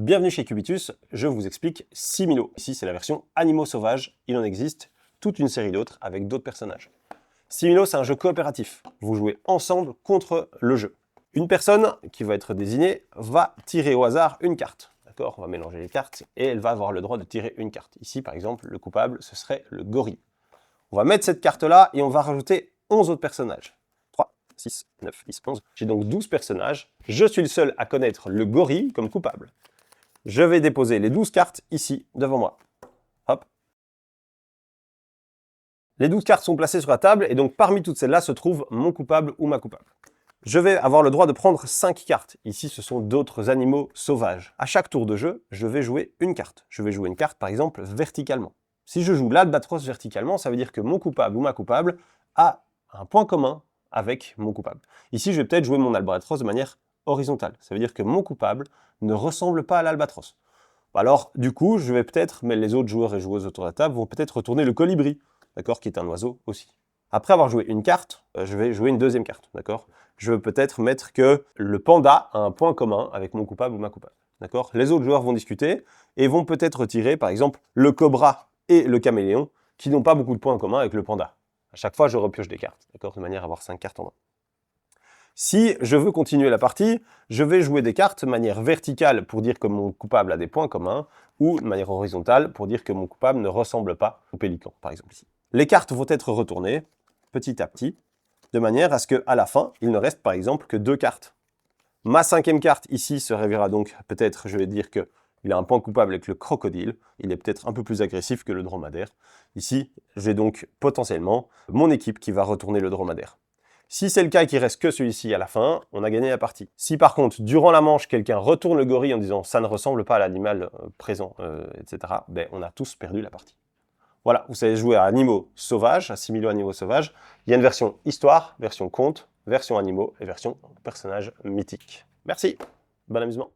Bienvenue chez Cubitus, je vous explique Similo. Ici c'est la version animaux sauvages, il en existe toute une série d'autres avec d'autres personnages. Similo c'est un jeu coopératif, vous jouez ensemble contre le jeu. Une personne qui va être désignée va tirer au hasard une carte. D'accord, on va mélanger les cartes et elle va avoir le droit de tirer une carte. Ici par exemple le coupable ce serait le gorille. On va mettre cette carte là et on va rajouter 11 autres personnages. 3, 6, 9, 10, 11. J'ai donc 12 personnages. Je suis le seul à connaître le gorille comme coupable. Je vais déposer les 12 cartes ici, devant moi. Hop. Les 12 cartes sont placées sur la table, et donc parmi toutes celles-là se trouve mon coupable ou ma coupable. Je vais avoir le droit de prendre 5 cartes. Ici, ce sont d'autres animaux sauvages. À chaque tour de jeu, je vais jouer une carte. Je vais jouer une carte, par exemple, verticalement. Si je joue l'albatros verticalement, ça veut dire que mon coupable ou ma coupable a un point commun avec mon coupable. Ici, je vais peut-être jouer mon albatros de manière horizontale. Ça veut dire que mon coupable ne ressemble pas à l'albatros. Alors, du coup, je vais peut-être, mais les autres joueurs et joueuses autour de la table vont peut-être retourner le colibri, d'accord, qui est un oiseau aussi. Après avoir joué une carte, je vais jouer une deuxième carte, d'accord. Je veux peut-être mettre que le panda a un point commun avec mon coupable ou ma coupable, d'accord. Les autres joueurs vont discuter et vont peut-être retirer, par exemple, le cobra et le caméléon, qui n'ont pas beaucoup de points communs avec le panda. À chaque fois, je repioche des cartes, d'accord, de manière à avoir 5 cartes en main. Si je veux continuer la partie, je vais jouer des cartes de manière verticale pour dire que mon coupable a des points communs, ou de manière horizontale pour dire que mon coupable ne ressemble pas au pélican, par exemple ici. Les cartes vont être retournées petit à petit, de manière à ce qu'à la fin, il ne reste par exemple que 2 cartes. Ma 5e carte ici se révélera donc peut-être, je vais dire que il a un point coupable avec le crocodile, il est peut-être un peu plus agressif que le dromadaire. Ici, j'ai donc potentiellement mon équipe qui va retourner le dromadaire. Si c'est le cas et qu'il reste que celui-ci à la fin, on a gagné la partie. Si par contre, durant la manche, quelqu'un retourne le gorille en disant « ça ne ressemble pas à l'animal présent etc. », ben, on a tous perdu la partie. Voilà, vous savez jouer à animaux sauvages, à Similo animaux sauvages. Il y a une version histoire, version conte, version animaux et version personnages mythiques. Merci, bon amusement.